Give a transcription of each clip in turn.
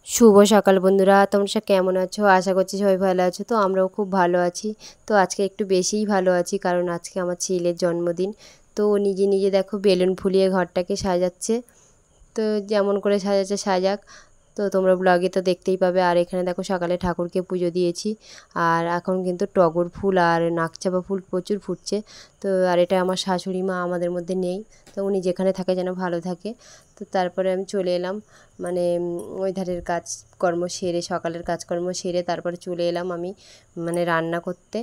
শুভ সকাল বন্ধুরা, তোমরা সব কেমন আছো? আশা করছি সবাই ভালো আছো। তো আমরাও খুব ভালো আছি। তো আজকে একটু বেশিই ভালো আছি, কারণ আজকে আমার ছেলের জন্মদিন। তো ও নিজে নিজে দেখো বেলুন ফুলিয়ে ঘরটাকে সাজাচ্ছে। তো যেমন করে সাজাচ্ছে সাজাক। তো তোমরা ব্লগে তো দেখতেই পাবে। আর এখানে দেখো সকালে ঠাকুরকে পুজো দিয়েছি। আর এখন কিন্তু টগর ফুল আর নাকচাপা ফুল প্রচুর ফুটছে। তো আর এটা আমার শাশুড়ি মা আমাদের মধ্যে নেই। তো উনি যেখানে থাকে যেন ভালো থাকে। তো তারপরে আমি চলে এলাম, মানে ওই ধারের কাজকর্ম সেরে, সকালের কাজকর্ম সেরে তারপরে চলে এলাম আমি মানে রান্না করতে।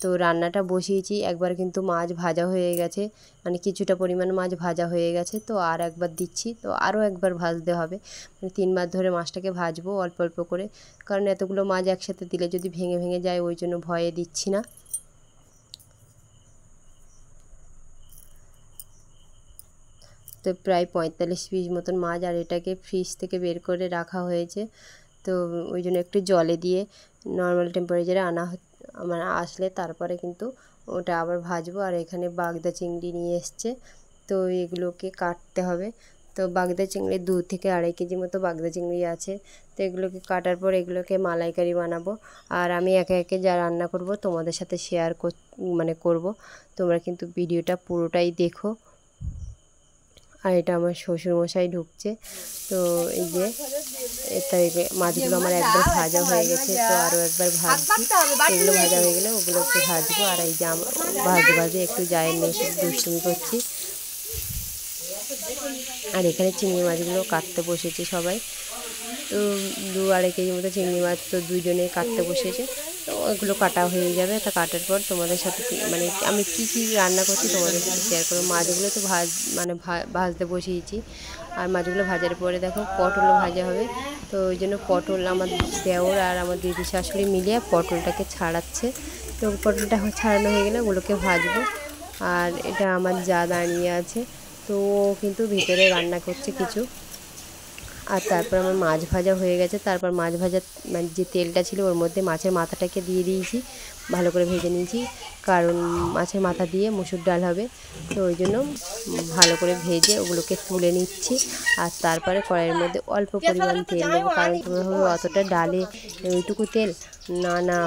তো রান্নাটা বসিয়েছি। একবার কিন্তু মাছ ভাজা হয়ে গেছে, মানে কিছুটা পরিমাণ মাছ ভাজা হয়ে গেছে। তো আর একবার দিচ্ছি, তো আরও একবার ভাজতে হবে। মানে 3বার ধরে মাছটাকে ভাজবো অল্প অল্প করে, কারণ এতগুলো মাছ একসাথে দিলে যদি ভেঙে ভেঙে যায় ওই জন্য ভয়ে দিচ্ছি না। তো প্রায় 45 পিস মতন মাছ, আর এটাকে ফ্রিজ থেকে বের করে রাখা হয়েছে। তো ওই জন্য একটু জলে দিয়ে নর্মাল টেম্পারেচারে মানে আসলে তারপরে কিন্তু ওটা আবার ভাজবো। আর এখানে বাগদা চিংড়ি নিয়ে এসছে, তো এগুলোকে কাটতে হবে। তো বাগদা চিংড়ি 2 থেকে 2.5 কেজি মতো বাগদা চিংড়ি আছে। তো এগুলোকে কাটার পর এগুলোকে মালাইকারি বানাবো। আর আমি একে একে যা রান্না করব তোমাদের সাথে শেয়ার করব। তোমরা কিন্তু ভিডিওটা পুরোটাই দেখো। আর এটা আমার শ্বশুরমশাই ঢুকছে। তো এই যে তাই মাছগুলো আমার একবার ভাজা হয়ে গেছে, তো আরও একবার ভাজছি। এগুলো ভাজা হয়ে গেলে ওগুলোকে ভাজবো। আর এই যে ভাজতে ভাজতে একটু জায়ের মেয়ে সাথে দুষ্টুমি করছি। আর এখানে চিংড়ি মাছগুলো কাটতে বসেছে সবাই। তো 2-2.5 কেজি মতো চিংড়ি মাছ তো দুজনে কাটতে বসেছে। তো ওগুলো কাটা হয়ে যাবে। তা কাটার পর তোমাদের সাথে মানে আমি কি কি রান্না করছি তোমাদের সাথে শেয়ার করবো। মাছগুলো তো ভাজতে বসিয়েছি। আর মাছগুলো ভাজার পরে দেখো পটলও ভাজা হবে। তো ওই জন্য পটল আমার দেওর আর আমার দিদি শাশুড়ি মিলিয়ে পটলটাকে ছাড়াচ্ছে। তো পটলটা ছাড়ানো হয়ে গেলে ওগুলোকে ভাজবো। আর এটা আমার যা দাঁড়িয়ে আছে, তো ও কিন্তু ভিতরে রান্না করছে কিছু। আর তারপর আমার মাছ ভাজা হয়ে গেছে। তারপর মাছ ভাজা মানে যে তেলটা ছিল ওর মধ্যে মাছের মাথাটাকে দিয়ে দিয়েছি, ভালো করে ভেজে নিয়েছি। কারণ মাছের মাথা দিয়ে মুসুর ডাল হবে, তো ওই জন্য ভালো করে ভেজে ওগুলোকে তুলে নিচ্ছি। আর তারপরে কড়াইয়ের মধ্যে অল্প পরিমাণ তেল দেবো, কারণ তোমরা ভাবে অতটা ডালে ওইটুকু তেল, না না,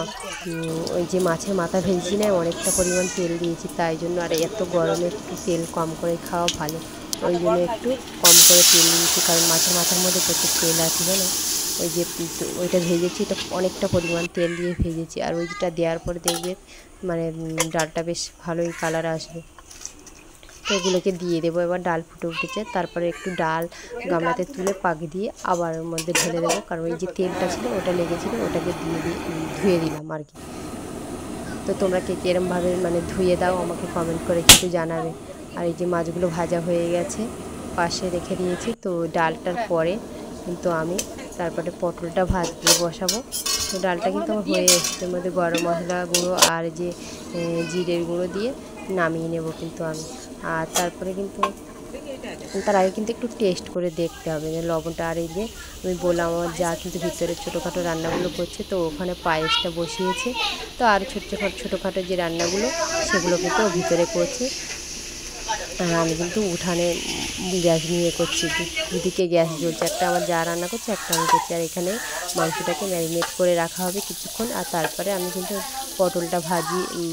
ওই যে মাছের মাথা ভেজেছি না, অনেকটা পরিমাণ তেল দিয়েছি, তাই জন্য। আর এত গরমে একটু তেল কম করে খাওয়া ভালো, ওই জন্য একটু কম করে তেল দিয়েছি। কারণ মাছের মাথার মধ্যে প্রচুর তেল আছে জানো। ওই যে ওইটা ভেজেছি, এটা অনেকটা পরিমাণ তেল দিয়ে ভেজেছি। আর ওইটা দেওয়ার পরে দেখবে মানে ডালটা বেশ ভালোই কালার আসবে। তো ওগুলোকে দিয়ে দেবো। এবার ডাল ফুটে উঠেছে, তারপরে একটু ডাল গামলাতে তুলে পাক দিয়ে আবার ওর মধ্যে ঢেলে দেবো, কারণ ওই যে তেলটা ছিল ওটা লেগেছিলো, ওটাকে ধুয়ে দিলাম আর কি। তো তোমরা কে কীরমভাবে মানে ধুয়ে দাও আমাকে কমেন্ট করে কিন্তু জানাবে। আর এই যে মাছগুলো ভাজা হয়ে গেছে, পাশে রেখে দিয়েছি। তো ডালটার পরে কিন্তু আমি তারপরে পটলটা ভাজতে বসাবো। তো ডালটা কিন্তু আমার হয়ে এসছে, এর মধ্যে গরম মশলা গুঁড়ো আর যে জিরের গুঁড়ো দিয়ে নামিয়ে নেব কিন্তু আমি। আর তারপরে কিন্তু তার আগে কিন্তু একটু টেস্ট করে দেখতে হবে যে লবণটা। আর এই যে আমি বললাম আমার যা কিন্তু ভিতরে ছোটোখাটো রান্নাগুলো করছে, তো ওখানে পায়েসটা বসিয়েছে। তো আর ছোটোখাটো যে রান্নাগুলো সেগুলো কিন্তু ও ভিতরে করছে। আর আমি কিন্তু উঠানে গ্যাস নিয়ে করছি, দুদিকে গ্যাস জ্বলছে, একটা আমার যা রান্না করছে, একটা আমি করছি। আর এখানে মাংসটাকে ম্যারিনেট করে রাখা হবে কিছুক্ষণ। আর তারপরে আমি কিন্তু পটলটা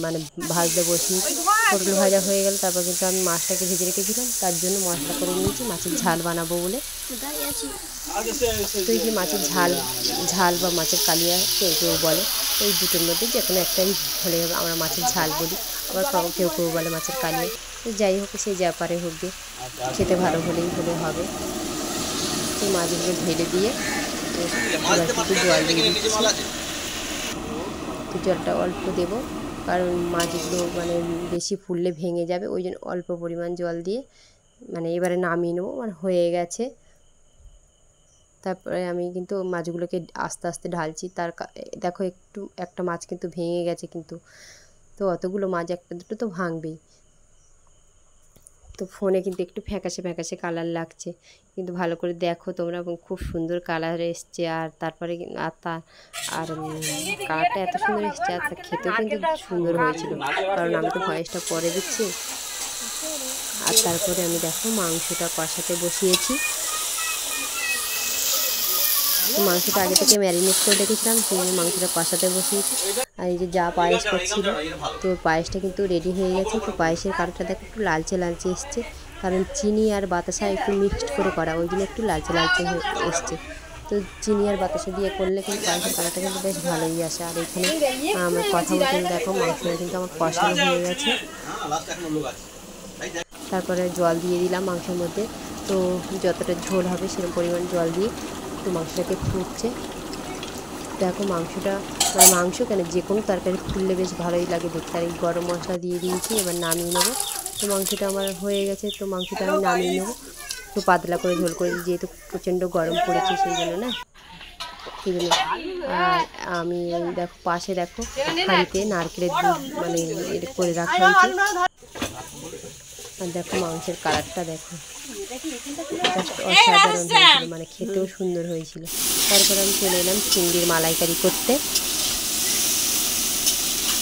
মানে ভাজতে বসিয়েছি। পটল ভাজা হয়ে গেল, তারপর কিন্তু আমি মাছটাকে ভেজে রেখেছিলাম, তার জন্য মশলা করে নিয়েছি মাছের ঝাল বানাবো বলে। তো এই যে মাছের ঝাল বা মাছের কালিয়া কেউ কেউ বলে, এই দুটোর মধ্যে যে কোনো একটাই হলে হবে। আমরা মাছের ঝাল বলি, আবার কেউ কেউ বলে মাছের কালিয়া। তো যাই হোক, সে যা পারে হোক গে, খেতে ভালো হলে হবে। তো মাছগুলো ঢেলে দিয়ে এবার কিন্তু জল দিয়ে দিচ্ছি। তো জলটা অল্প দেবো, কারণ মাছগুলো মানে বেশি ফুললে ভেঙে যাবে, ওই জন্য অল্প পরিমাণ জল দিয়ে মানে এবারে নামিয়ে নেবো। মানে হয়ে গেছে। তারপরে আমি কিন্তু মাছগুলোকে আস্তে আস্তে ঢালছি। দেখো একটা মাছ কিন্তু ভেঙে গেছে কিন্তু। তো অতগুলো মাছ একটা দুটো তো ভাঙবেই। তো ফোনে কিন্তু একটু ফ্যাকাশে ফ্যাকাশে কালার লাগছে, কিন্তু ভালো করে দেখো তোমরা, এবং খুব সুন্দর কালার এসছে। আর তারপরে কালারটা এত সুন্দর এসছে, আর খেতেও কিন্তু সুন্দর হয়েছিল, কারণ আমি তো ভয়েসটা পরে দিচ্ছি। আর তারপরে আমি দেখো মাংসটা কষাতে বসিয়েছি। তো মাংসটা আগে থেকে ম্যারিনেট করে রেখেছিলাম, সেই মাংসটা কষাতে বসিয়েছি। আর এই যে যা পায়েস করছিল, তো পায়েসটা কিন্তু রেডি হয়ে গেছে। তো পায়েসের কালারটা দেখো একটু লালচে লালচে এসছে, কারণ চিনি আর বাতাসা একটু মিক্সড করে করা, ওই জন্য একটু লালচে লালচে এসছে। তো চিনি আর বাতাসা দিয়ে করলে কিন্তু পায়েসের কালারটা কিন্তু বেশ ভালোই আসে। আর এখানে আমার কথা বলতে দেখো মাংসটা কিন্তু আমার কষানো হয়ে গেছে। তারপরে জল দিয়ে দিলাম মাংসের মধ্যে, তো যতটা ঝোল হবে সেরকম পরিমাণ জল দিয়ে তো মাংসটাকে ফুটছে। দেখো মাংসটা মানে মাংস কেন যে কোনো তরকারি ফুটলে বেশ ভালোই লাগে দেখতে। আর এই গরম মশলা দিয়ে দিয়েছি, এবার নামিয়ে নেবো। তো মাংসটা আমার হয়ে গেছে, তো মাংসটা আমি নামিয়ে নেবো। তো পাতলা করে ঝোল করে দিই, যেহেতু প্রচণ্ড গরম পড়েছে সেই জন্য না, সেই জন্য। আর আমি দেখো পাশে দেখো হাঁড়িতে নারকেলের দুধ মানে করে রাখা হয়েছে। আর দেখো মাংসের কালারটা দেখো জাস্ট অসাধারণ হয়েছিল, মানে খেতেও সুন্দর হয়েছিল। তারপর আমি চলে এলাম চিংড়ির মালাইকারি করতে।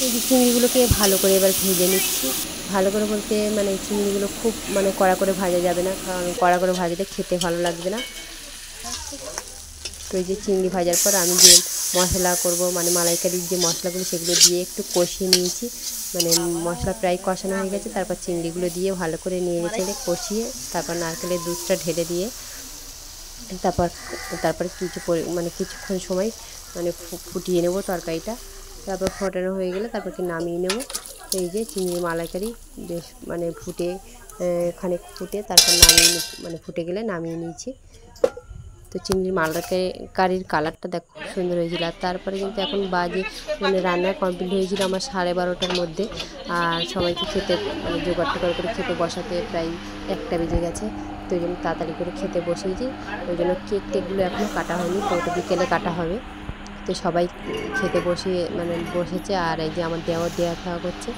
এই যে চিংড়িগুলোকে ভালো করে এবার ভেজে নিচ্ছি। ভালো করে বলতে মানে চিংড়িগুলো খুব মানে কড়া করে ভাজা যাবে না, কারণ কড়া করে ভাজলে খেতে ভালো লাগবে না। তো এই যে চিংড়ি ভাজার পর আমি যে মশলা করব মানে মালাইকারির যে মশলাগুলো সেগুলো দিয়ে একটু কষিয়ে নিয়েছি। মানে মশলা প্রায় কষানো হয়ে গেছে, তারপর চিংড়িগুলো দিয়ে ভালো করে নেড়ে চেড়ে কষিয়ে তারপর নারকেলের দুধটা ঢেলে দিয়ে তারপর কিছুক্ষণ সময় মানে ফুটিয়ে নেব তরকারিটা। তারপর ফোটানো হয়ে গেলে তারপর নামিয়ে নেব। এই যে চিংড়ি মালাইকারি বেশ মানে খানিক ফুটে তারপর ফুটে গেলে নামিয়ে নিয়েছি। তো চিংড়ির মালাইকারির কালারটা দেখো খুব সুন্দর হয়েছিল। আর তারপরে কিন্তু এখন বাজে মানে রান্না কমপ্লিট হয়েছিল আমার 12:30টার মধ্যে। আর সবাইকে খেতে মানে জোগাড় টোগাড় করে খেতে বসাতে প্রায় 1টা বেজে গেছে। তো ওই জন্য তাড়াতাড়ি করে খেতে বসিয়েছি। ওই জন্য টেকগুলো এখনও কাটা হয়নি, তো ওটা বিকেলে কাটা হবে। তো সবাই খেতে বসেছে। আর এই যে আমার দেওয়া খাওয়া করছে।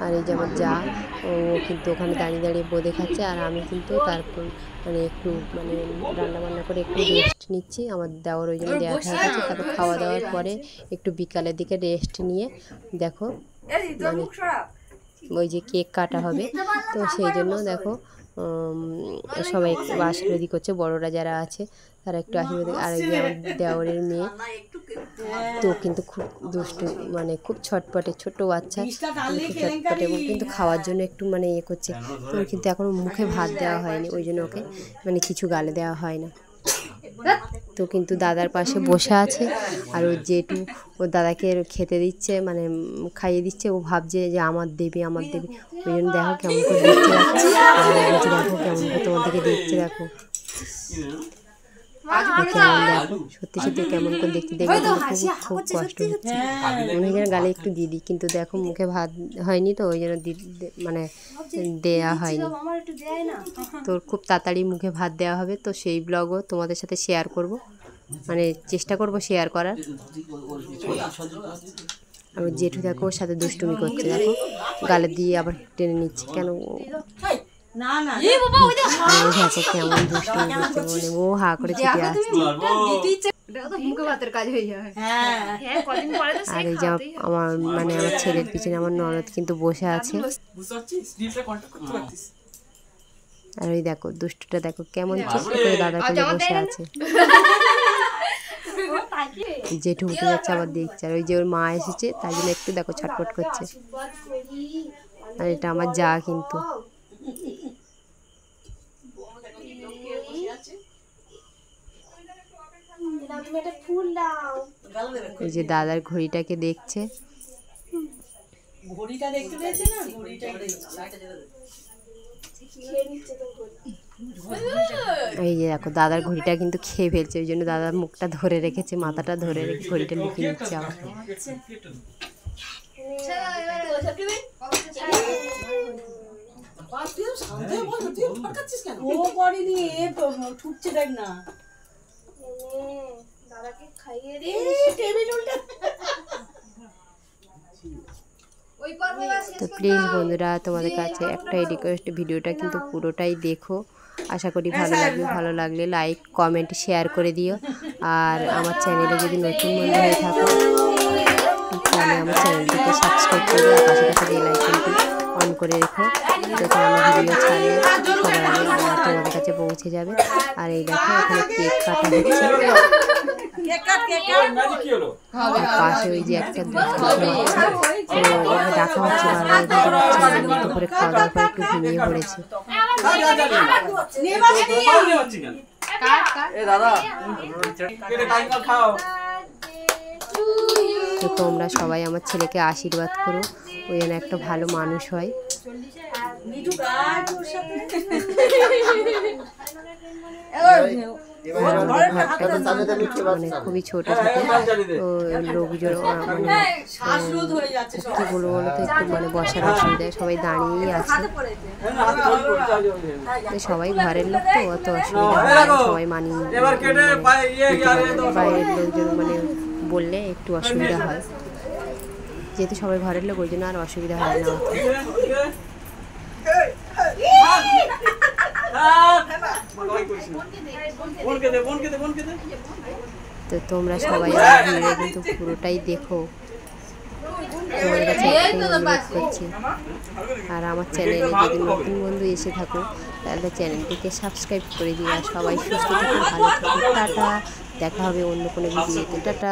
আর এই যে আমার যা, ও কিন্তু ওখানে দাঁড়িয়ে দাঁড়িয়ে বোঁদে খাচ্ছে। আর আমি কিন্তু তারপর একটু রান্নাবান্না করে একটু রেস্ট নিচ্ছি। আমার দেওয়ার ওই জন্য দেওয়া খাওয়া করছে। তারপর খাওয়া দাওয়ার পরে একটু বিকালের দিকে রেস্ট নিয়ে দেখো ওই যে কেক কাটা হবে, তো সেই জন্য দেখো সবাই একটু আশীর্বাদী করছে, বড়রা যারা আছে তারা একটু আশীর্বাদ। আর এই যে আমার দেওরের মেয়ে, তো কিন্তু খুব দুষ্টু, মানে খুব ছটপটে, ছোট বাচ্চা খুব ছটপটে, এবং কিন্তু খাওয়ার জন্য একটু ইয়ে করছে। তো কিন্তু এখনও মুখে ভাত দেওয়া হয়নি, ওই জন্য ওকে কিছু গালে দেওয়া হয় না। তো কিন্তু দাদার পাশে বসে আছে, আর ওর জেঠু ওর দাদাকে খেতে দিচ্ছে, খাইয়ে দিচ্ছে। ও ভাবছে যে আমার দেবে। ওই জন্য দেখো কেমন করে দেখতে যাচ্ছে। আর দেখো কেমন করে তোমাদেরকে দেখতে, দেখো দেখো সত্যি সত্যি কেমন করে দেখতে খুব কষ্ট হচ্ছে। মনে হয় যেন গালে একটু দিয়ে দিই, কিন্তু দেখো মুখে ভাত হয়নি, তো ওই জন্য দেয়া হয়নি। তোর খুব তাড়াতাড়ি মুখে ভাত দেওয়া হবে, তো সেই ব্লগও তোমাদের সাথে শেয়ার করব, চেষ্টা করব শেয়ার করার। আর জেঠু দেখো ওর সাথে দুষ্টুমি করছে, দেখো গালে দিয়ে আবার টেনে নিচ্ছে কেন। দেখো কেমন দুষ্টুমি করছে, ও হা করে ছুটে আসছে। আর এই যে আমার আমার ছেলের পিছনে আমার ননদ কিন্তু বসে আছে। আর ওই দেখো দুষ্টুটা দেখো কেমন চুপ করে দাদার কোলে বসে আছে। জেঠু উঠে যাচ্ছে আবার দেখছে। আর ওই যে ওর মা এসেছে তাই জন্য একটু দেখো ছটফট করছে। আর এটা আমার যা কিন্তু এই যে দাদার ঘড়িটাকে দেখছে। এই যে দেখো দাদার ঘড়িটা কিন্তু খেয়ে ফেলছে, ওই জন্য দাদার মুখটা ধরে রেখেছে, মাথাটা ধরে রেখে ঘড়িটা লুকিয়ে নিচ্ছে আবার। তো প্লিজ বন্ধুরা তোমাদের কাছে একটাই রিকোয়েস্ট, ভিডিওটা কিন্তু পুরোটাই দেখো। আশা করি ভালো লাগলে লাইক কমেন্ট শেয়ার করে দিও। আর আমার চ্যানেলে যদি নতুন বন্ধু হয়ে থাকো তাহলে আমার চ্যানেলটিকে সাবস্ক্রাইব করে দিও, পাশে থাকা বেল আইকনটি অন করে রেখো, যাতে আমি ভিডিও ছাড়লে সবার আগে তোমাদের কাছে পৌঁছে যাবে। আর এই দেখো এখানে কেক কাটা হচ্ছে, পাশে ওই যে একটা বাচ্চা, তো ওকে ডাকা হচ্ছে বারবার, দুপুরে খাওয়া দাওয়ার পর একটু ঘুমিয়ে পড়েছে। তো তোমরা সবাই আমার ছেলেকে আশীর্বাদ করো, ওই যেন একটা ভালো মানুষ হয়। মানে খুবই ছোট ছোট লোকজন, মানে কি বলবো বলো তো, একটু মানে বসার অসুবিধায় সবাই দাঁড়িয়েই আছে। সবাই ঘরের লোক তো অত অসুবিধা হয় না, সবাই মানিয়ে বাইরের লোকজন মানে বললে একটু অসুবিধা হয়, যেহেতু সবাই ঘরের লোক ওই জন্য আর অসুবিধা হয় না। তো তোমরা সবাই ভিডিও কিন্তু পুরোটাই দেখো, তোমাদের কাছে একটাই অনুরোধ করছি। আর আমার চ্যানেলে যদি নতুন বন্ধু এসে থাকো তাহলে চ্যানেলটিকে সাবস্ক্রাইব করে দিও। আর সবাই সুস্থ থাকো, ভালো থাকো, টাটা। দেখা হবে অন্য কোনো ভিডিওতে, টাটা।